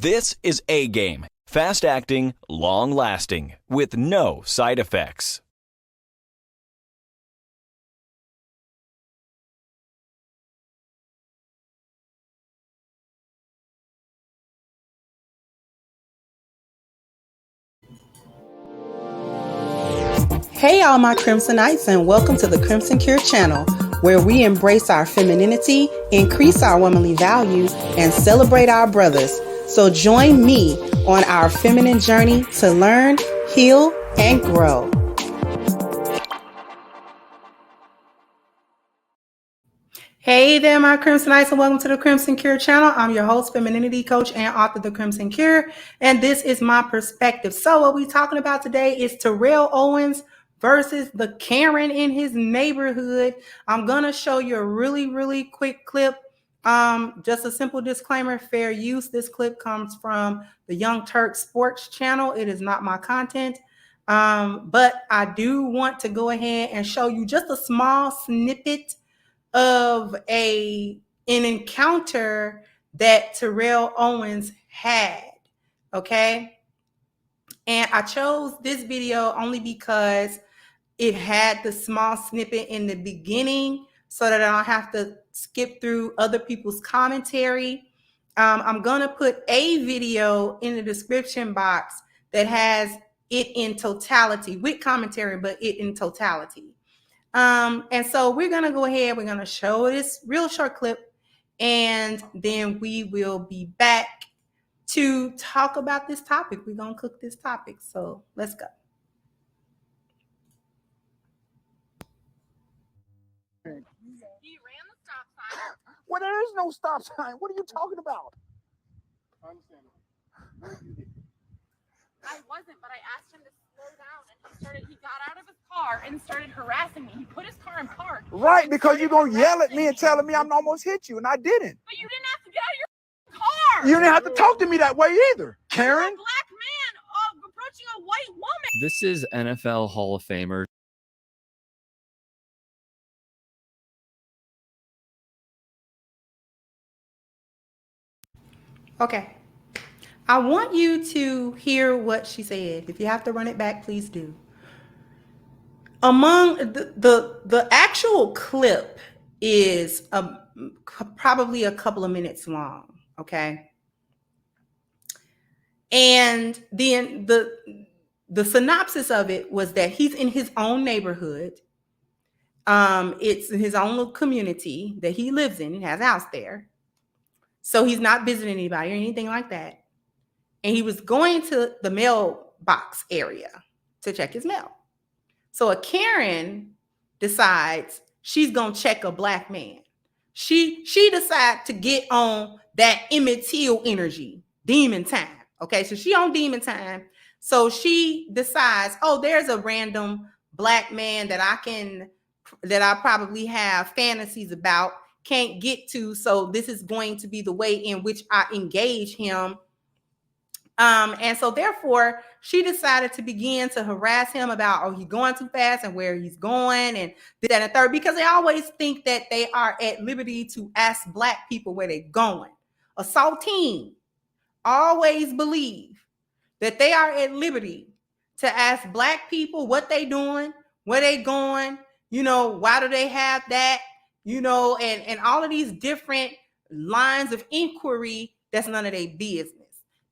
This is A-Game. Fast acting, long lasting, with no side effects. Hey all my Crimsonites, and welcome to the Crimson Cure channel, where we embrace our femininity, increase our womanly values, and celebrate our brothers. So join me on our feminine journey to learn, heal, and grow. Hey there, my Crimsonites, and welcome to the Crimson Cure channel. I'm your host, femininity coach, and author of The Crimson Cure, and this is my perspective. So what we're talking about today is Terrell Owens versus the Karen in his neighborhood. I'm going to show you a really quick clip. Just a simple disclaimer, fair use. This clip comes from the Young Turk Sports channel. It is not my content. But I do want to go ahead and show you just a small snippet of an encounter that Terrell Owens had, okay? And I chose this video only because it had the small snippet in the beginning so that I don't have to skip through other people's commentary. I'm gonna put a video in the description box that has it in totality, with commentary, but it in totality. And so we're going to go ahead. We're going to show this real short clip, and then we will be back to talk about this topic. We're going to cook this topic. So let's go. He ran the stop sign. Well, there is no stop sign. What are you talking about? I wasn't, but I asked him to slow down, and he got out of his car and started harassing me. He put his car in park. Right, because you're going to yell at me and telling me I'm almost hit you, and I didn't. But you didn't have to get out of your car. You didn't have to talk to me that way either, Karen. You're a black man approaching a white woman. This is NFL Hall of Famer. Okay. I want you to hear what she said. If you have to run it back, please do. Among the actual clip is probably a couple of minutes long, okay? And then the synopsis of it was that he's in his own neighborhood. It's his own little community that he lives in. He has a house there. So he's not visiting anybody or anything like that. And he was going to the mailbox area to check his mail. So a Karen decides she's going to check a black man. She decides to get on that Emmett Till energy, demon time. Okay, so she on demon time. So she decides, oh, there's a random black man that I probably have fantasies about, can't get to. So this is going to be the way in which I engage him. And so therefore, she decided to begin to harass him about, oh, he's going too fast and where he's going and this, that, and third, because they always think that they are at liberty to ask black people where they're going. A Saltine always believe that they are at liberty to ask black people what they doing, where they going, why do they have that, and all of these different lines of inquiry. That's none of their business.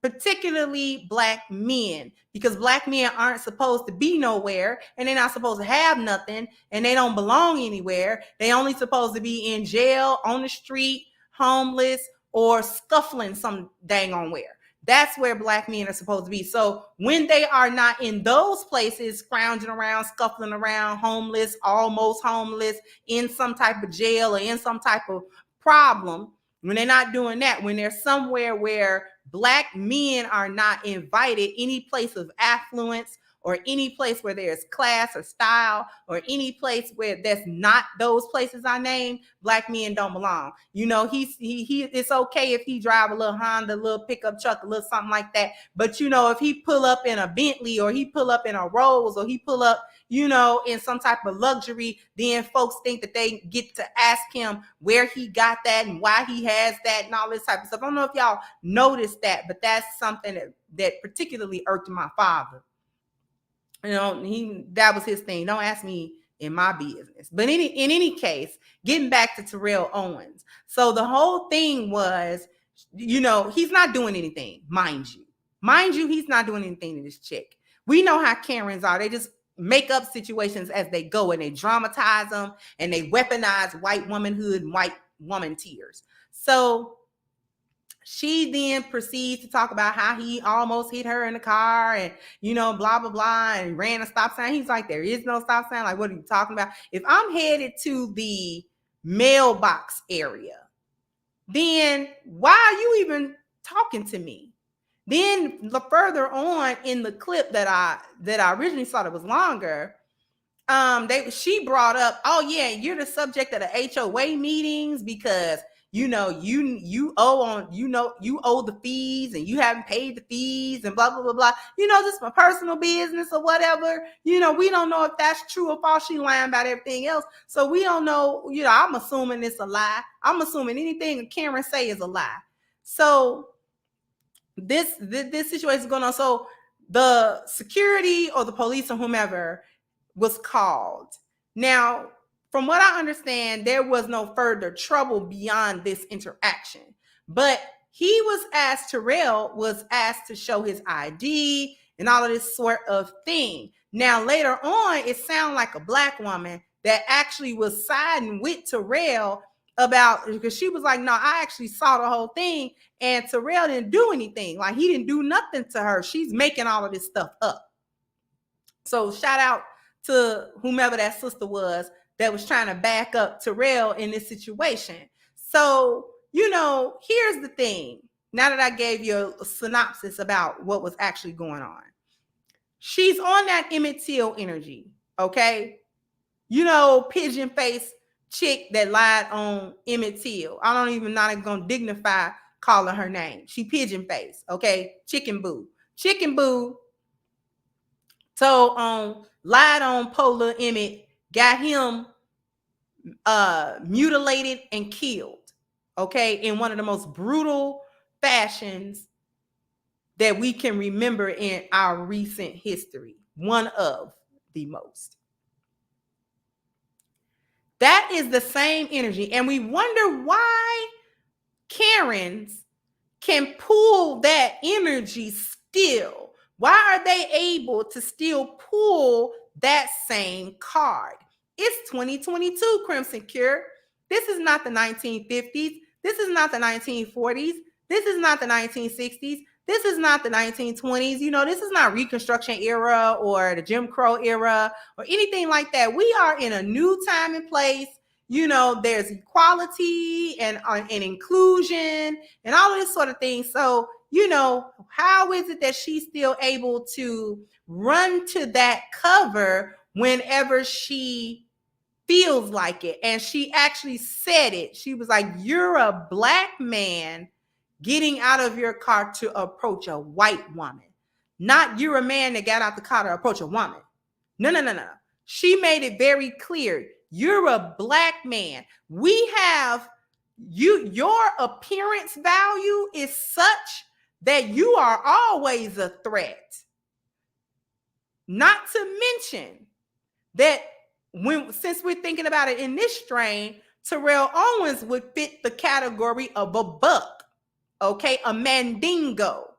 Particularly black men, because black men aren't supposed to be nowhere, and they're not supposed to have nothing, and they don't belong anywhere. They only supposed to be in jail, on the street, homeless, or scuffling some dang on where. That's where black men are supposed to be. So when they are not in those places, scrounging around, scuffling around, homeless, almost homeless, in some type of jail or in some type of problem, when they're not doing that, when they're somewhere where black men are not invited, any place of affluence or any place where there's class or style, or any place where that's not those places I named, black men don't belong. You know, he it's okay if he drive a little Honda, a little pickup truck, a little something like that. But you know, if he pull up in a Bentley, or he pull up in a Rolls, or he pull up, you know, in some type of luxury, then folks think that they get to ask him where he got that and why he has that and all this type of stuff. I don't know if y'all noticed that, but that's something that particularly irked my father. You know, that was his thing. Don't ask me in my business. But in any case, getting back to Terrell Owens. So the whole thing was, you know, he's not doing anything, mind you. Mind you, he's not doing anything to this chick. We know how Karens are. They just make up situations as they go, and they dramatize them, and they weaponize white womanhood and white woman tears. So she then proceeds to talk about how he almost hit her in the car, and, you know, blah, blah, blah, and ran a stop sign. He's like, there is no stop sign. Like, what are you talking about? If I'm headed to the mailbox area, then why are you even talking to me? Then further on in the clip that I originally thought it was longer, she brought up, oh yeah, you're the subject of the HOA meetings because, you know, you owe the fees and you haven't paid the fees and blah blah blah blah. You know, just my personal business or whatever. You know, we don't know if that's true or false. She lying about everything else, so we don't know. You know, I'm assuming it's a lie. I'm assuming anything Karen say is a lie. So this situation is going on. So the security or the police or whomever was called. Now, from what I understand, there was no further trouble beyond this interaction. But Terrell was asked to show his ID and all of this sort of thing. Now, later on, it sounded like a black woman that actually was siding with Terrell about, because she was like, no, I actually saw the whole thing, and Terrell didn't do anything. Like, he didn't do nothing to her. She's making all of this stuff up. So shout out to whomever that sister was that was trying to back up Terrell in this situation. So, you know, here's the thing. Now that I gave you a synopsis about what was actually going on, she's on that Emmett Till energy, okay? You know, pigeon face chick that lied on Emmett Till. I'm not gonna dignify calling her name. She pigeon face, okay? Chicken Boo. So lied on Polar Emmett, got him mutilated and killed, okay, in one of the most brutal fashions that we can remember in our recent history. One of the most. That is the same energy. And we wonder why Karens can pull that energy still. Why are they able to still pull that same card? It's 2022, Crimson Cure. This is not the 1950s. This is not the 1940s. This is not the 1960s. This is not the 1920s. You know, this is not Reconstruction era or the Jim Crow era or anything like that. We are in a new time and place. You know, there's equality and inclusion and all of this sort of thing. So, you know, how is it that she's still able to run to that cover whenever she feels like it? And she actually said it. She was like, you're a black man getting out of your car to approach a white woman. Not you're a man that got out the car to approach a woman. No. She made it very clear. You're a black man. We have your appearance value is such that you are always a threat. Not to mention that since we're thinking about it in this strain, Terrell Owens would fit the category of a buck, okay, a mandingo.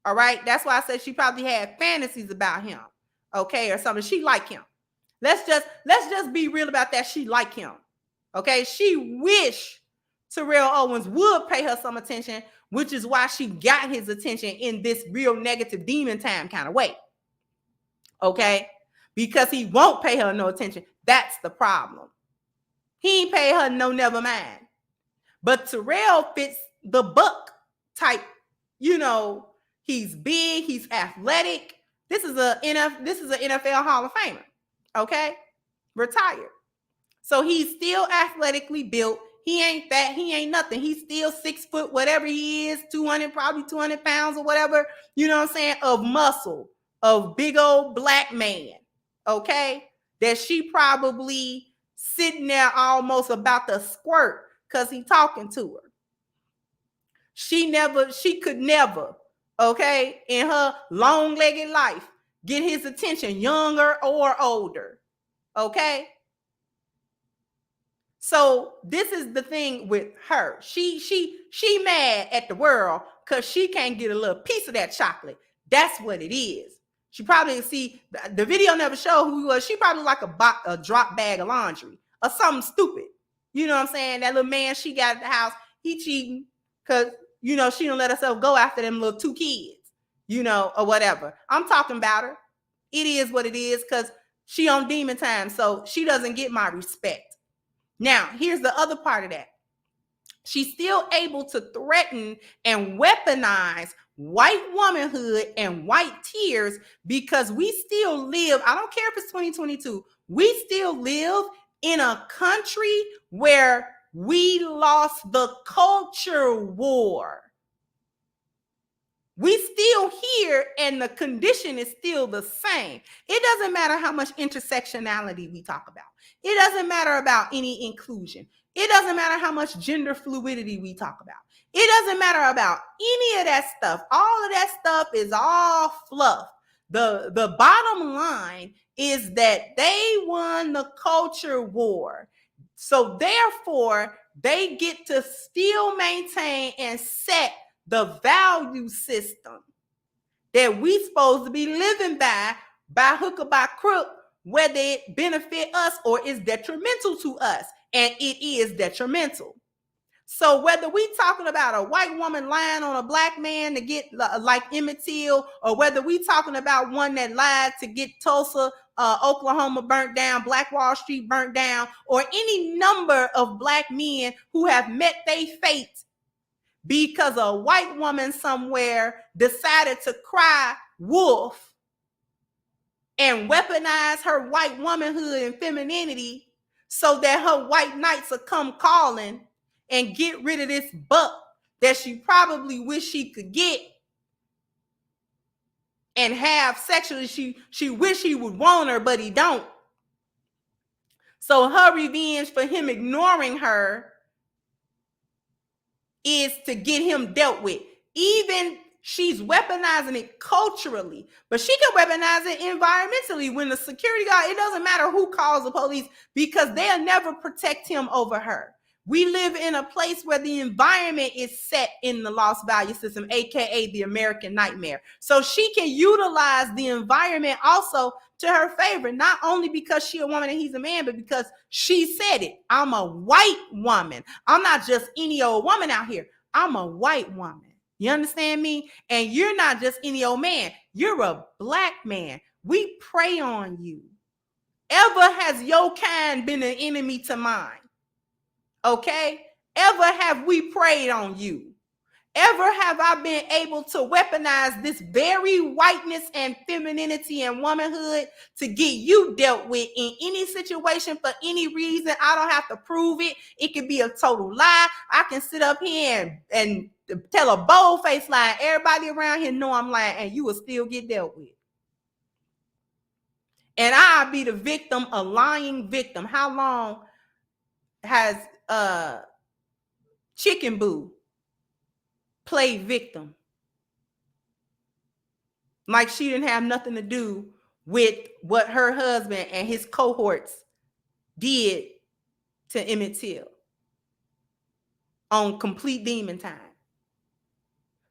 All right, that's why I said she probably had fantasies about him, okay, or something. She liked him. Let's just be real about that. She liked him, okay. She wished Terrell Owens would pay her some attention, which is why she got his attention in this real negative demon time kind of way, okay, because he won't pay her no attention. That's the problem. He ain't pay her no never mind. But Terrell fits the buck type. You know, he's big, he's athletic, This is an NFL Hall of Famer. Okay, retired. So he's still athletically built. He ain't fat. He ain't nothing. He's still 6 foot, whatever he is, 200, probably 200 pounds or whatever, you know what I'm saying, of muscle, of big old black man, okay? That she probably sitting there almost about to squirt because he talking to her. She could never, okay, in her long-legged life, get his attention, younger or older, okay? So this is the thing with her. She mad at the world because she can't get a little piece of that chocolate. That's what it is. She probably see the video never showed who he was. She probably like a drop bag of laundry or something stupid. You know what I'm saying? That little man she got at the house, he cheating because, you know, she don't let herself go after them little 2 kids, you know, or whatever. I'm talking about her. It is what it is because she on demon time. So she doesn't get my respect. Now, here's the other part of that. She's still able to threaten and weaponize white womanhood and white tears because we still live, I don't care if it's 2022, we still live in a country where we lost the culture war. We still here and the condition is still the same. It doesn't matter how much intersectionality we talk about. It doesn't matter about any inclusion. It doesn't matter how much gender fluidity we talk about. It doesn't matter about any of that stuff. All of that stuff is all fluff. The bottom line is that they won the culture war. So therefore, they get to still maintain and set the value system that we supposed to be living by hook or by crook, whether it benefit us or is detrimental to us. And it is detrimental. So whether we talking about a white woman lying on a black man to get like Emmett Till, or whether we talking about one that lied to get Tulsa, Oklahoma burnt down, Black Wall Street burnt down, or any number of black men who have met their fate because a white woman somewhere decided to cry wolf and weaponize her white womanhood and femininity so that her white knights will come calling and get rid of this buck that she probably wish she could get and have sexually. She wish he would want her, but he don't. So her revenge for him ignoring her is to get him dealt with. Even she's weaponizing it culturally, but she can weaponize it environmentally. When the security guard, it doesn't matter who calls the police because they'll never protect him over her. We live in a place where the environment is set in the lost value system, aka the American nightmare. So she can utilize the environment also to her favor, not only because she's a woman and he's a man, but because she said it. I'm a white woman. I'm not just any old woman out here. I'm a white woman. You understand me? And you're not just any old man. You're a black man. We prey on you. Ever has your kind been an enemy to mine? Okay? Ever have we preyed on you? Ever have I been able to weaponize this very whiteness and femininity and womanhood to get you dealt with in any situation for any reason? I don't have to prove it. It could be a total lie. I can sit up here and tell a bold-faced lie. Everybody around here know I'm lying, and you will still get dealt with. And I'll be the victim, a lying victim. How long has Chicken Boo played victim? Like she didn't have nothing to do with what her husband and his cohorts did to Emmett Till on complete demon time.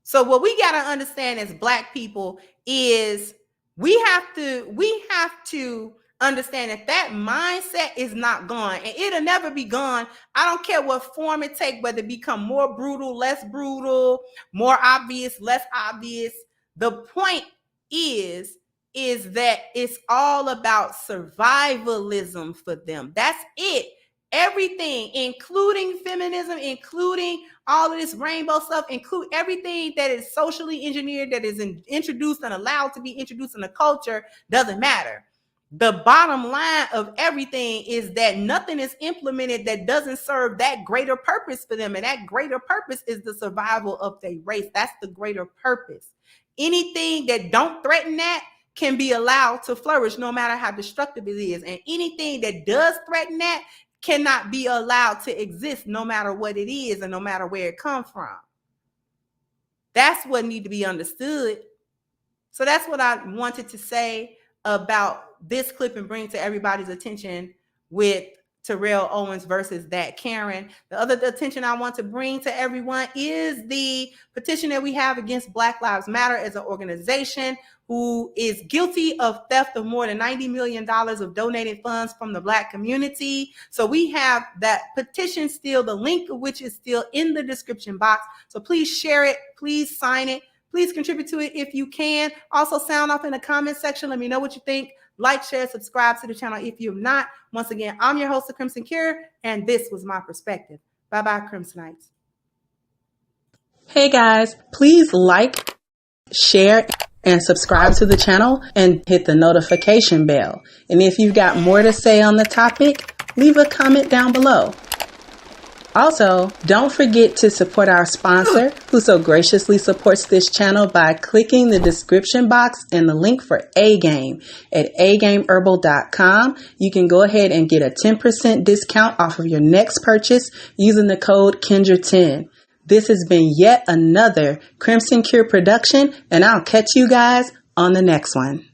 So what we got to understand as black people is we have to understand that mindset is not gone, and it'll never be gone. I don't care what form it takes, whether it become more brutal, less brutal, more obvious, less obvious. The point is that it's all about survivalism for them. That's it. Everything, including feminism, including all of this rainbow stuff, include everything that is socially engineered, that is introduced and allowed to be introduced in the culture, doesn't matter. The bottom line of everything is that nothing is implemented that doesn't serve that greater purpose for them. And that greater purpose is the survival of their race. That's the greater purpose. Anything that don't threaten that can be allowed to flourish, no matter how destructive it is. And anything that does threaten that cannot be allowed to exist, no matter what it is and no matter where it comes from. That's what needs to be understood. So that's what I wanted to say about this clip and bring to everybody's attention with Terrell Owens versus that Karen. The other attention I want to bring to everyone is the petition that we have against Black Lives Matter as an organization who is guilty of theft of more than $90 million of donated funds from the Black community. So we have that petition still, the link of which is still in the description box. So please share it, please sign it, please contribute to it if you can. Also sound off in the comment section. Let me know what you think. Like, share, subscribe to the channel if you have not. Once again, I'm your host, The Crimson Cure, and this was my perspective. Bye-bye, Crimsonites. Hey guys, please like, share, and subscribe to the channel and hit the notification bell. And if you've got more to say on the topic, leave a comment down below. Also, don't forget to support our sponsor who so graciously supports this channel by clicking the description box and the link for A-Game at agameherbal.com. You can go ahead and get a 10% discount off of your next purchase using the code Kendra10. This has been yet another Crimson Cure production, and I'll catch you guys on the next one.